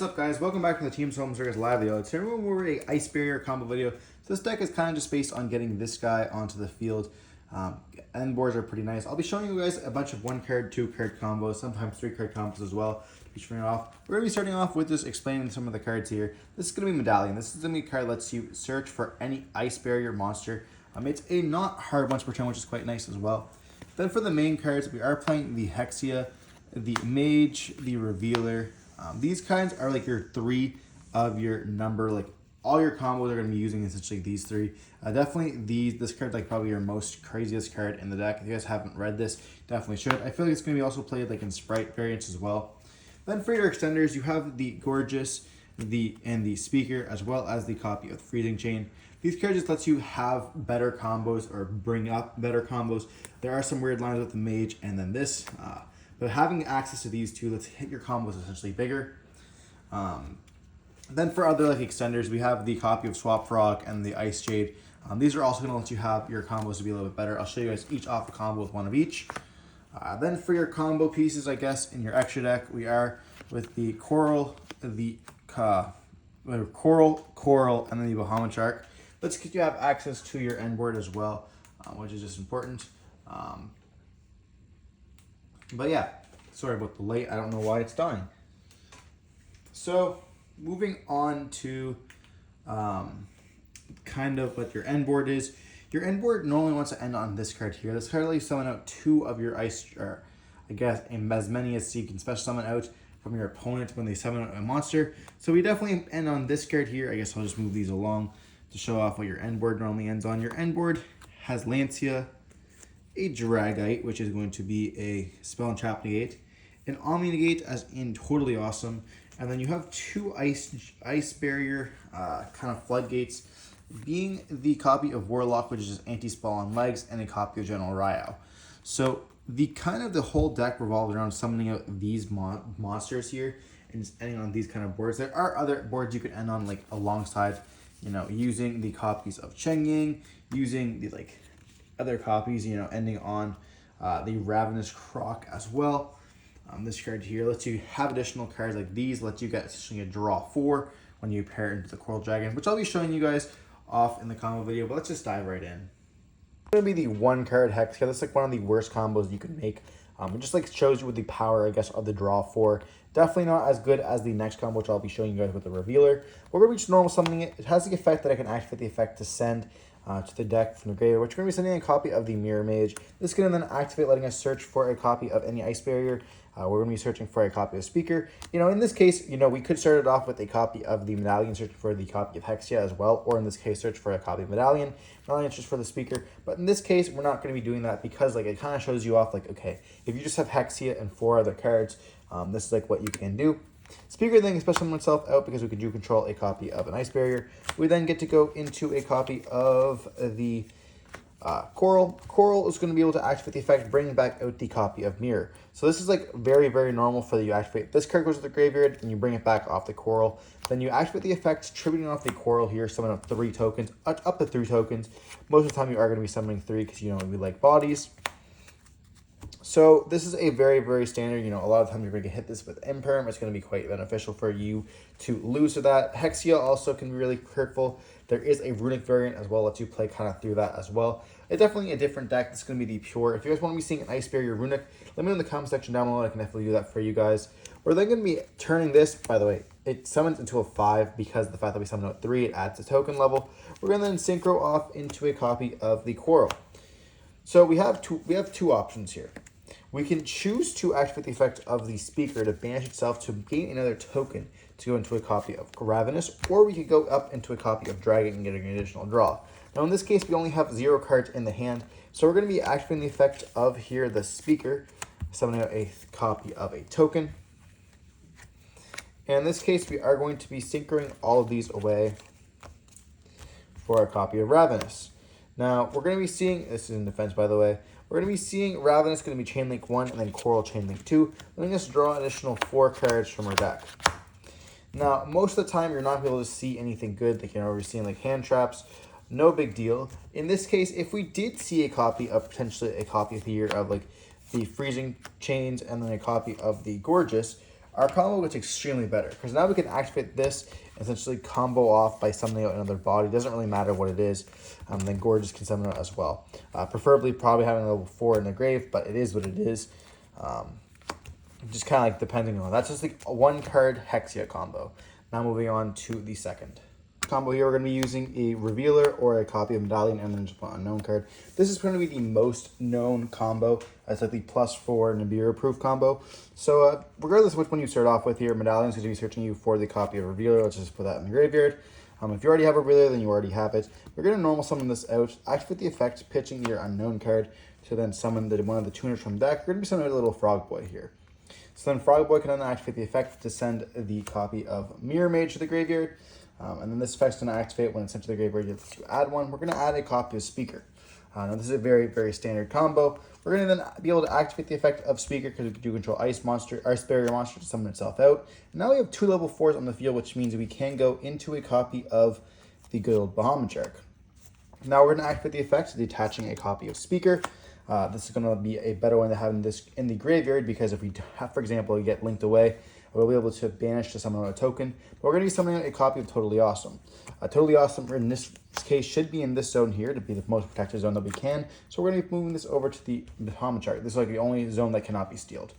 What's up, guys? Welcome back to the Team Home Circus live video. Today we're a Ice Barrier combo video. So this deck is kind of just based on getting this guy onto the field. End boards are pretty nice. I'll be showing you guys a bunch of 1-card, 2-card combos, sometimes 3-card combos as well to be showing off. We're going to be starting off with just explaining some of the cards here. This is going to be Medallion. This is going to be a card that lets you search for any Ice Barrier monster. It's a not hard once per turn, which is quite nice as well. Then for the main cards, we are playing the Hexia, the Mage, the Revealer. These kinds are like your 3 of your number, like all your combos are going to be using essentially these 3. Definitely this card like probably your most craziest card in the deck. If you guys haven't read this, definitely should. I feel like it's going to be also played like in Sprite variants as well. Then for your extenders, you have the Gorgeous, and the Speaker, as well as the copy of Freezing Chain. These cards just lets you have better combos or bring up better combos. There are some weird lines with the Mage and then this. But having access to these two lets hit your combos essentially bigger. Then for other like extenders, we have the copy of Swap Frog and the Ice Jade. These are also going to let you have your combos to be a little bit better. I'll show you guys each off a combo with one of each. Then for your combo pieces, I guess, in your extra deck, we are with the Coral, the Coral, and then the Bahama Shark. Let's get you have access to your end board as well, which is just important. But yeah, sorry about the late. I don't know why it's dying. So moving on to kind of what your end board is. Your end board normally wants to end on this card here. This card lets you summon out 2 of your ice, or I guess as many as you can special summon out from your opponent when they summon out a monster. So we definitely end on this card here. I guess I'll just move these along to show off what your end board normally ends on. Your end board has Lancia, a Dragite, which is going to be a Spell and Trap Negate, an Omni Negate as in Totally Awesome, and then you have 2 Ice Barrier kind of Floodgates, being the copy of Warlock, which is just anti-spell on legs, and a copy of General Ryo. So the whole deck revolves around summoning out these monsters here and just ending on these kind of boards. There are other boards you could end on like alongside, using the copies of Cheng Ying, using the like other copies, ending on the Ravenous Croc as well. This card here lets you have additional cards like these, lets you get essentially a draw 4 when you pair it into the Coral Dragon, which I'll be showing you guys off in the combo video, but let's just dive right in. It's going to be the 1-card Hexia. That's like one of the worst combos you can make. It just like shows you with the power, I guess, of the draw 4. Definitely not as good as the next combo, which I'll be showing you guys with the Revealer. We're going to be just normal summoning it. It has the effect that I can activate the effect to send to the deck from the graveyard, which we're going to be sending a copy of the Mirror Mage. This is going to then activate, letting us search for a copy of any Ice Barrier. We're going to be searching for a copy of Speaker. In this case, we could start it off with a copy of the Medallion, searching for the copy of Hexia as well, or in this case, search for a copy of Medallion. Medallion search for the Speaker. But in this case, we're not going to be doing that because like it kind of shows you off like, okay, if you just have Hexia and 4 other cards, this is like what you can do. Speaker then can special summon itself out because we can do control a copy of an Ice Barrier. We then get to go into a copy of the Coral. Coral is going to be able to activate the effect, bring back out the copy of Mirror. So this is like very, very normal for you activate. This card goes to the graveyard and you bring it back off the Coral. Then you activate the effect, tributing off the Coral here, summon up 3 tokens, up to 3 tokens. Most of the time you are going to be summoning 3 because we like bodies. So this is a very, very standard, a lot of times you're going to hit this with Imperm. It's going to be quite beneficial for you to lose to that. Hexia also can be really hurtful. There is a Runic variant as well, lets you play kind of through that as well. It's definitely a different deck. It's going to be the pure. If you guys want to be seeing an Ice Barrier Runic, let me know in the comment section down below. I can definitely do that for you guys. We're then going to be turning this, by the way, it summons into a 5 because of the fact that we summon out 3, it adds a token level. We're going to then synchro off into a copy of the Coral. So we have two options here. We can choose to activate the effect of the Speaker to banish itself to gain another token to go into a copy of Ravenous, or we could go up into a copy of Dragon and get an additional draw. Now in this case, we only have 0 cards in the hand, so we're going to be activating the effect of here the Speaker, summoning out a copy of a token. And in this case, we are going to be synchroing all of these away for a copy of Ravenous. Now, we're going to be seeing, this is in defense by the way, we're going to be seeing Ravenous going to be Chainlink 1 and then Coral Chainlink 2, letting us draw an additional 4 cards from our deck. Now, most of the time, you're not going to be able to see anything good. Like, we're seeing like hand traps, no big deal. In this case, if we did see a copy of, potentially a copy here of like the Freezing Chains and then a copy of the Gorgeous, our combo gets extremely better because now we can activate this and essentially combo off by summoning out another body. It doesn't really matter what it is. Then Gorgeous can summon it as well. Preferably probably having a level 4 in the grave, but it is what it is. Just kind of like depending on. That's just the 1 card Hexia combo. Now moving on to the second combo here, we're going to be using a Revealer or a copy of Medallion and then just one unknown card. This is going to be the most known combo. It's like the +4 Nibiru proof combo. So regardless of which one you start off with here, Medallion's going to be searching you for the copy of Revealer. Let's just put that in the graveyard. If you already have a Revealer, then you already have it. We're going to normal summon this out, activate the effect, pitching your unknown card to then summon one of the tuners from deck. We're going to be summoning a little Frog Boy here. So then Frog Boy can then activate the effect to send the copy of Mirror Mage to the graveyard. And then this effect's going to activate when it's sent to the graveyard. You have to add one. We're going to add a copy of Speaker. Now this is a very, very standard combo. We're going to then be able to activate the effect of Speaker because we do control Ice Barrier monster to summon itself out. And now we have 2 level 4s on the field, which means we can go into a copy of the good old Bahamut Shark. Now we're going to activate the effect, detaching a copy of Speaker. This is going to be a better one to have this in the graveyard because if we have, for example, get linked away, we'll be able to banish to summon out a token. But we're going to be summoning a copy of Totally Awesome. Totally Awesome in this case should be in this zone here to be the most protected zone that we can. So we're going to be moving this over to the Bahamut Shark. This is like the only zone that cannot be stealed.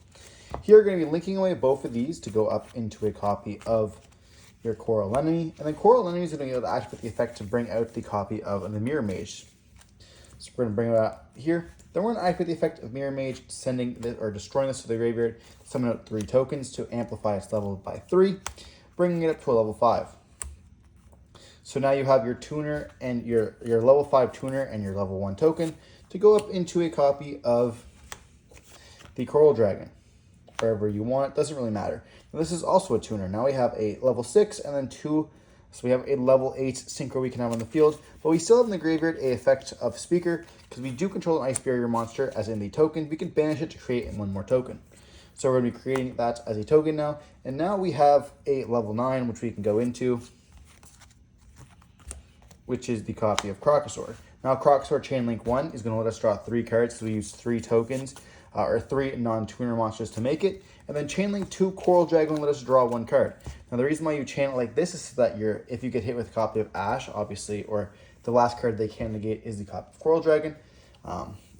Here we're going to be linking away both of these to go up into a copy of your Coral Enemy. And then Coral Enemy is going to be able to activate the effect to bring out the copy of the Mirror Mage. So we're going to bring it out here. Then we're going to activate the effect of Mirror Mage, sending this, or destroying this to the graveyard, summon out 3 tokens to amplify its level by 3, bringing it up to a level 5. So now you have your tuner and your level 5 tuner and your level 1 token to go up into a copy of the Coral Dragon. Wherever you want, doesn't really matter. Now this is also a tuner. Now we have a level 6 and then 2. So we have a level 8 synchro we can have on the field, but we still have in the graveyard a effect of Speaker because we do control an Ice Barrier monster as in the token. We can banish it to create 1 more token. So we're going to be creating that as a token now. And now we have a level 9, which we can go into, which is the copy of Crocosaur. Now Crocosaur Chainlink 1 is going to let us draw 3 cards, so we use 3 tokens, or 3 non-tuner monsters to make it. And then Chainlink 2 Coral Dragon will let us draw 1 card. Now the reason why you chain it like this is so that if you get hit with a copy of Ash, obviously, or the last card they can negate is the copy of Coral Dragon.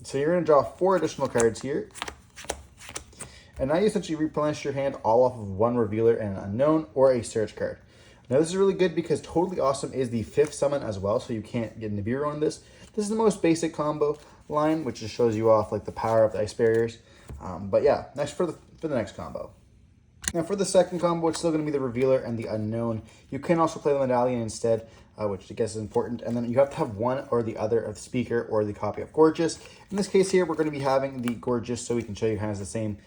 So you're going to draw 4 additional cards here. And now you essentially replenish your hand all off of 1 Revealer and an Unknown or a Search card. Now this is really good because Totally Awesome is the 5th summon as well, so you can't get Nibiru on this. This is the most basic combo line, which just shows you off like the power of the Ice Barriers. But yeah, next for the next combo. Now for the second combo, it's still going to be the Revealer and the Unknown. You can also play the Medallion instead, which I guess is important. And then you have to have one or the other of Speaker or the copy of Gorgeous. In this case here, we're going to be having the Gorgeous, so we can show you kind of the same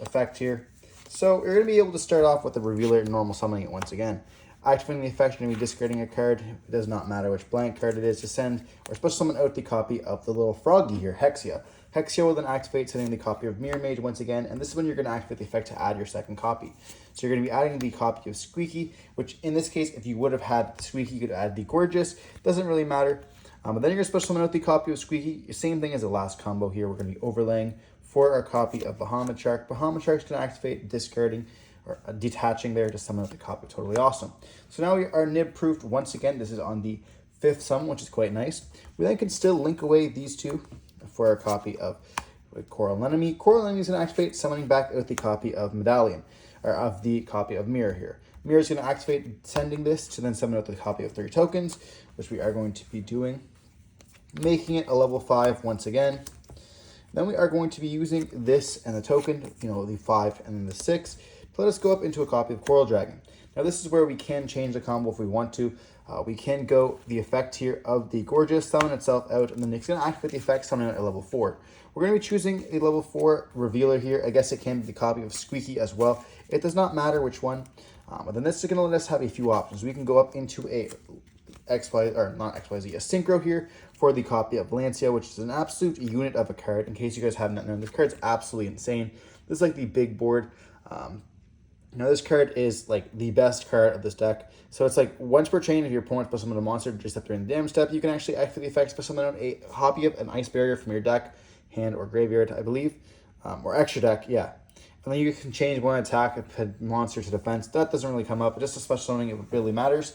effect here. So you're going to be able to start off with the Revealer and normal summoning it once again. Activating the effect, you're going to be discarding a card. It does not matter which blank card it is to send, or special summon out the copy of the little froggy here, Hexia. Hexia will then activate, sending the copy of Mirror Mage once again, and this is when you're going to activate the effect to add your second copy. So you're going to be adding the copy of Squeaky, which in this case, if you would have had Squeaky, you could add the Gorgeous. Doesn't really matter. But then you're going to special summon out the copy of Squeaky. Same thing as the last combo here. We're going to be overlaying for our copy of Bahamut Shark. Bahamut Shark's going to activate, discarding, or detaching there to summon out the copy of Totally Awesome. So now we are nib proofed once again. This is on the 5th summon, which is quite nice. We then can still link away these 2 for our copy of Coral Enemy. Coral Enemy is going to activate, summoning back out the copy of Medallion, or of the copy of Mirror here. Mirror is going to activate, sending this to then summon out the copy of 3 tokens, which we are going to be doing, making it a level 5 once again. Then we are going to be using this and the token, the 5 and then the 6, to let us go up into a copy of Coral Dragon. Now this is where we can change the combo if we want to. We can go the effect here of the Gorgeous, summon itself out, and then it's going to activate the effect, summon it at level 4. We're going to be choosing a level 4 Revealer here. I guess it can be the copy of Squeaky as well. It does not matter which one. But then this is going to let us have a few options. We can go up into a a synchro here for the copy of Lancia, which is an absolute unit of a card. In case you guys have not known, this card's absolutely insane. This is like the big board. Now this card is like the best card of this deck. So it's like once per chain, if your opponent puts summon a monster just up during the damage step, you can actually activate the effects by summoning out a copy of an Ice Barrier from your deck, hand, or graveyard, I believe, or extra deck, yeah. And And then you can change one attack monster to defense. That doesn't really come up, but just a special summoning, it really matters.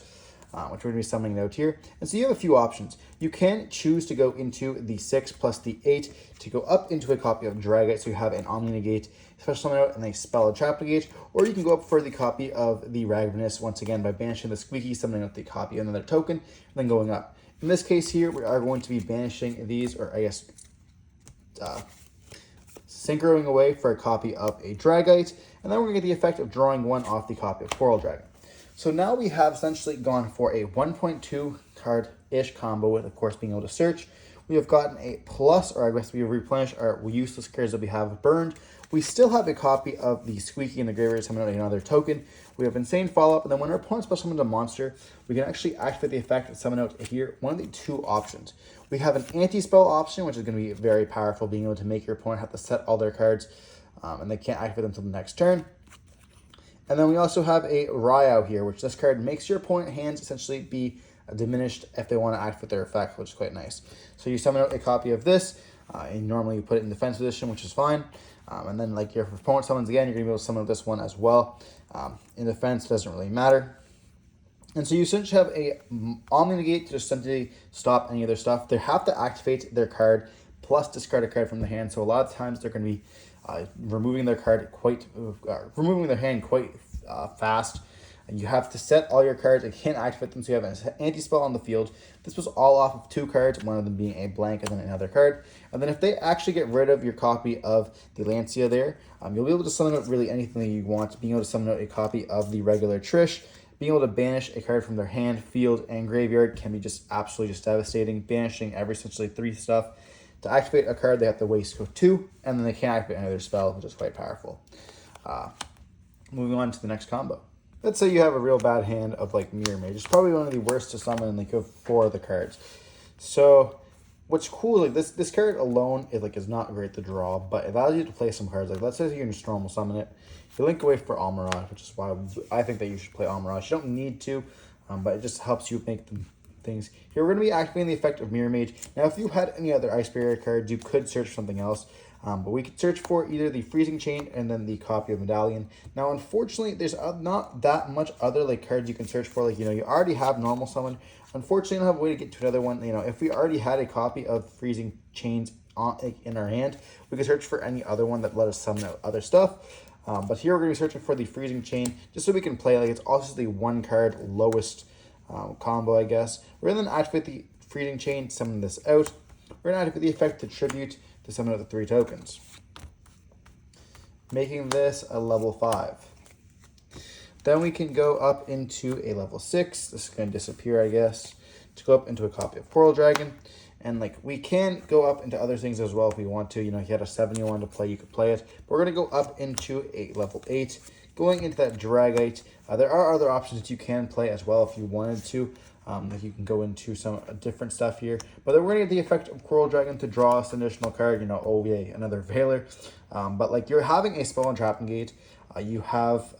Which we're going to be summoning out here. And so you have a few options. You can choose to go into the 6 plus the 8 to go up into a copy of Dragite, so you have an Omni Negate, special summon out, and a spell of Trap Negate, or you can go up for the copy of the Ravenous, once again by banishing the Squeaky, summoning out the copy of another token, and then going up. In this case here, we are going to be banishing these, or I guess synchroing away for a copy of a Dragite, and then we're going to get the effect of drawing one off the copy of Coral Dragon. So now we have essentially gone for a 1.2 card-ish combo with, of course, being able to search. We have gotten a plus, or I guess we have replenished our useless cards that we have burned. We still have a copy of the Squeaky in the graveyard, summon out another token. We have Insane Follow-Up, and then when our opponent special summons a monster, we can actually activate the effect and summon out here one of the two options. We have an anti-spell option, which is going to be very powerful, being able to make your opponent have to set all their cards, and they can't activate them until the next turn. And then we also have a Ryo here, which this card makes your opponent hands essentially be diminished if they want to activate their effect, which is quite nice. So you summon out a copy of this, and normally you put it in defense position, which is fine. And then like your opponent summons again, you're going to be able to summon out this one as well. In defense, doesn't really matter. And so you essentially have a Omni Negate to just simply stop any other stuff. They have to activate their card plus discard a card from the hand. So a lot of times they're going to be removing their hand quite fast. And you have to set all your cards and can't activate them, so you have an anti-spell on the field. This was all off of 2 cards, one of them being a blank and then another card. And then if they actually get rid of your copy of the Lancia there, you'll be able to summon out really anything that you want, being able to summon out a copy of the regular Trish. Being able to banish a card from their hand, field, and graveyard can be just absolutely just devastating. Banishing every essentially 3 stuff. To activate a card, they have to waste 2, and then they can't activate another spell, which is quite powerful. Moving on to the next combo. Let's say you have a real bad hand of like Mirror Mage. It's probably one of the worst to summon in like 4 of the cards. So what's cool is like this card alone is not great to draw, but it allows you to play some cards. Like let's say you can just normal summon it. You link away for Almirage, which is why I think that you should play Almirage. You don't need to, but it just helps you make them things. Here we're going to be activating the effect of Mirror Mage. Now if you had any other Ice Barrier cards, you could search for something else. But we could search for either the Freezing Chain and then the copy of Medallion. Now, unfortunately, there's not that much other like cards you can search for. Like, you already have Normal Summon. Unfortunately, you don't have a way to get to another one. If we already had a copy of Freezing Chains in our hand, we could search for any other one that let us summon out other stuff. But here we're going to be searching for the Freezing Chain just so we can play. Like, it's also the 1 card lowest combo, I guess. We're going to then activate the Freezing Chain, summon this out. We're going to activate the effect to Tribute to summon out the 3 tokens, making this a level 5. Then we can go up into a level 6. This is going to disappear, I guess, to go up into a copy of Coral Dragon. And like we can go up into other things as well if we want to. If you had a 7 you wanted to play, you could play it. But we're going to go up into a level 8, going into that Dragite. There are other options that you can play as well if you wanted to. Like you can go into some different stuff here. But then we're going to get the effect of Coral Dragon to draw us an additional card. Oh yay, another Veiler. But like you're having a spell and trap negate. You have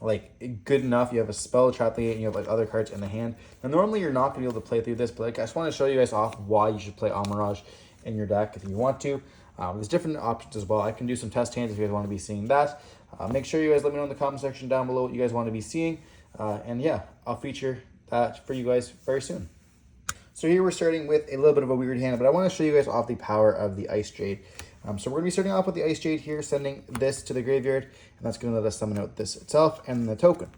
like good enough. You have a spell trap negate and you have like other cards in the hand. Now normally you're not going to be able to play through this. But like I just want to show you guys off why you should play Almirage in your deck if you want to. There's different options as well. I can do some test hands if you guys want to be seeing that. Make sure you guys let me know in the comment section down below what you guys want to be seeing. And yeah, I'll feature that for you guys very soon. So here we're starting with a little bit of a weird hand, but I want to show you guys off the power of the Ice Jade. So we're going to be starting off with the Ice Jade here, sending this to the graveyard, and that's going to let us summon out this itself and the token,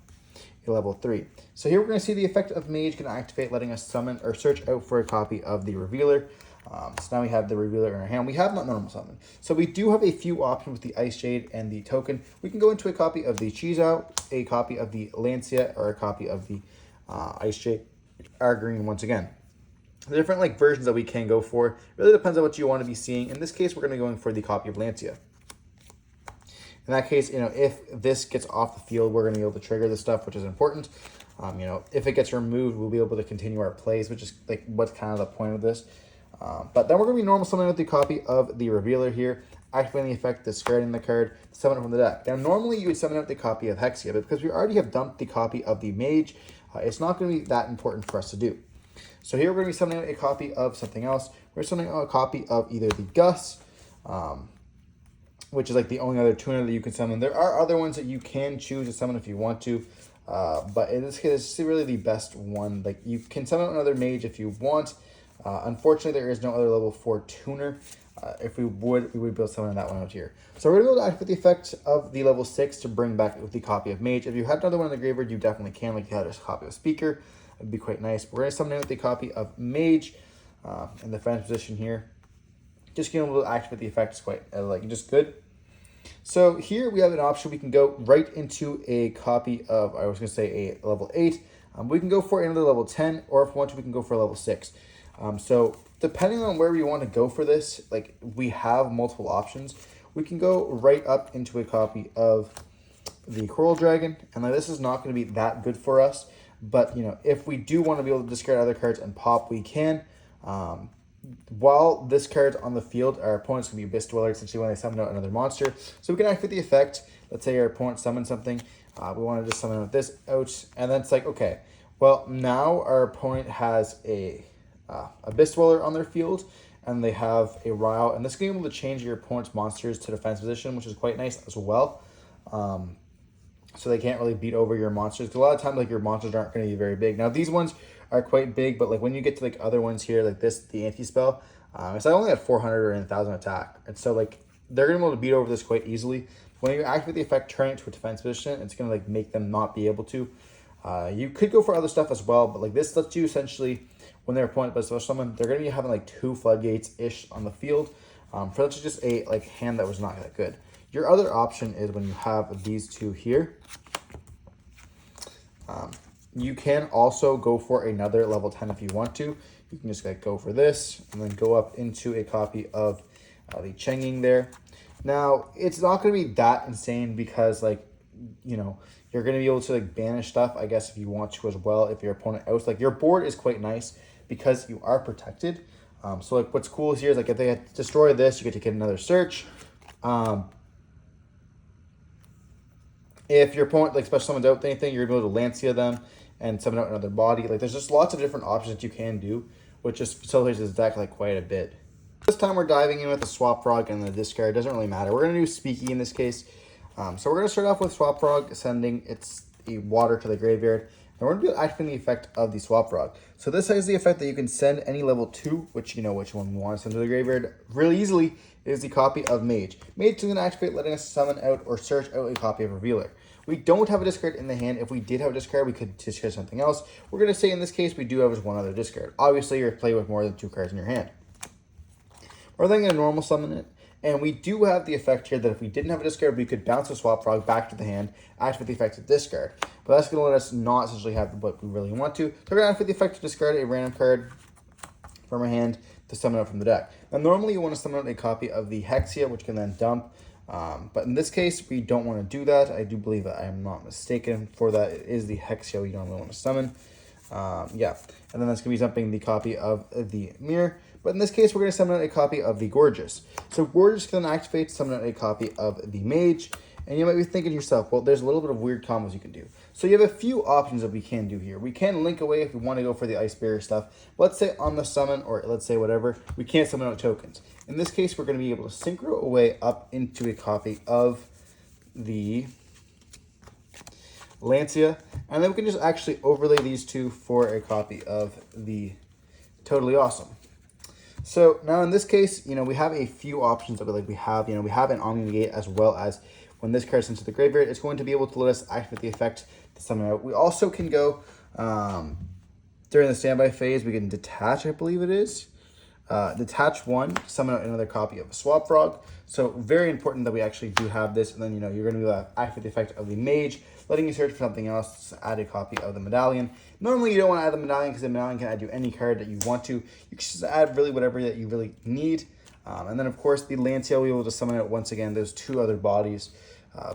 a level 3. So here we're going to see the effect of Mage can activate, letting us summon or search out for a copy of the Revealer. So now we have the Revealer in our hand. We have not normal summon. So we do have a few options with the Ice Jade and the token. We can go into a copy of the Chizo, a copy of the Lancia, or a copy of the Ice Jade, our green once again. The different like versions that we can go for really depends on what you want to be seeing. In this case, we're going to be going for the copy of Lancia. In that case, if this gets off the field, we're going to be able to trigger this stuff, which is important. If it gets removed, we'll be able to continue our plays, which is like what's kind of the point of this. But then we're going to be normal summoning with the copy of the Revealer here, activating the effect, discarding the card, summon it from the deck. Now, normally you would summon out the copy of Hexia, but because we already have dumped the copy of the Mage, it's not going to be that important for us to do. So here we're going to be summoning out a copy of something else. We're summoning out a copy of either the Gus, which is like the only other tuner that you can summon. There are other ones that you can choose to summon if you want to, but in this case, it's really the best one. Like, you can summon another mage if you want. Unfortunately, there is no other level 4 tuner. If we would be able to summon that one out here. So we're going to be able to activate the effect of the level 6 to bring back the copy of mage. If you had another one in the graveyard, you definitely can, like you had a copy of speaker. It'd be quite nice. We're going to summon in with the copy of mage in the friend position here. Just being able to activate the effect is quite just good. So here we have an option. We can go right into a copy of, I was going to say a level 8. We can go for another level 10, or if we want to, we can go for a level 6. So depending on where we want to go for this, like, we have multiple options. We can go right up into a copy of the Coral Dragon, and like, this is not going to be that good for us. But, you know, if we do want to be able to discard other cards and pop, we can. While this card's on the field, our opponent's going to be Abyss Dweller, essentially when they summon out another monster. So we can activate the effect. Let's say our opponent summons something. We want to just summon out this out. And then it's like, okay, well, now our opponent has a Abyss Dweller on their field, and they have a Ryle. And this is going to be able to change your opponent's monsters to defense position, which is quite nice as well. So they can't really beat over your monsters. 'Cause a lot of times, like, your monsters aren't going to be very big. Now, these ones are quite big, but like when you get to like other ones here, like this, the anti-spell, it's like only at 400 or 1,000 attack. And so like they're going to be able to beat over this quite easily. When you activate the effect, turn it to a defense position, it's going to like make them not be able to. You could go for other stuff as well, but like this lets you essentially, when their opponent does special summon, they're going to be having like 2 floodgates-ish on the field. For that's just a like hand that was not that good. Your other option is when you have these two here. You can also go for another level 10 if you want to. You can just like go for this and then go up into a copy of the Chenging there. Now, it's not going to be that insane because, like, you know, you're going to be able to like banish stuff, I guess, if you want to as well, if your opponent outs. Like, your board is quite nice because you are protected. So like what's cool here is like if they destroy this, you get to get another search. If your opponent like special summons out anything, you're able to Lancia them and summon out another body. Like, there's just lots of different options that you can do, which just facilitates this deck like quite a bit. This time we're diving in with the Swap Frog and the discard. Doesn't really matter. We're going to do Speaky in this case. So we're going to start off with Swap Frog, sending its water to the graveyard. And we're going to be activating the effect of the Swap Frog. So this has the effect that you can send any level 2, which you know which one we want to send to the graveyard really easily, is the copy of Mage. Mage is going to activate, letting us summon out or search out a copy of Revealer. We don't have a discard in the hand. If we did have a discard, we could discard something else. We're going to say in this case, we do have just one other discard. Obviously, you're playing with more than 2 cards in your hand. We're then going to normal summon it. And we do have the effect here that if we didn't have a discard, we could bounce the Swap Frog back to the hand, activate the effect of discard. But that's going to let us not essentially have what we really want to. So we're going to activate the effect to discard a random card from our hand to summon out from the deck. Now, normally you want to summon out a copy of the Hexia, which can then dump. But in this case, we don't want to do that. I do believe that I am not mistaken for that. It is the Hexia we normally want to summon. Yeah, and then that's going to be dumping the copy of the Mirror. But in this case, we're going to summon out a copy of the Gorgeous. So Gorgeous can activate to summon out a copy of the Mage. And you might be thinking to yourself, well, there's a little bit of weird combos you can do. So you have a few options that we can do here. We can link away if we want to go for the Ice Barrier stuff. Let's say on the summon, or let's say whatever, we can't summon out tokens. In this case, we're going to be able to synchro away up into a copy of the Lancia. And then we can just actually overlay these two for a copy of the Totally Awesome. So now in this case, you know, we have a few options that we have, you know, we have an Omni Negate as well as when this card is sent to the graveyard, it's going to be able to let us activate the effect to summon out. We also can go, during the standby phase, we can detach, I believe it is. Detach one, summon out another copy of a Swap Frog. So very important that we actually do have this. And then, you know, you're going to activate the effect of the Mage, letting you search for something else to add a copy of the Medallion. Normally, you don't want to add the Medallion because the Medallion can add you any card that you want to. You can just add really whatever that you really need. And then, of course, the Lancia, we will just summon out once again those 2 other bodies,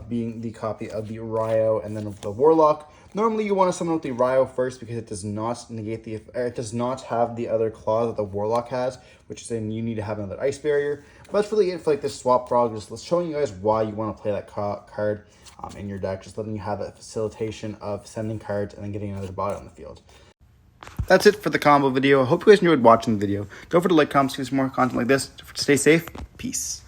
being the copy of the Ryo and then the Warlock. Normally, you want to summon out the Ryo first because it does not negate the, or it does not have the other claw that the Warlock has, which is saying you need to have another Ice Barrier. But that's really it for like this Swap Frog, just showing you guys why you want to play that card in your deck, just letting you have that facilitation of sending cards and then getting another body on the field. That's it for the combo video. I hope you guys enjoyed watching the video. Don't forget to like, comment, see some more content like this. Stay safe. Peace.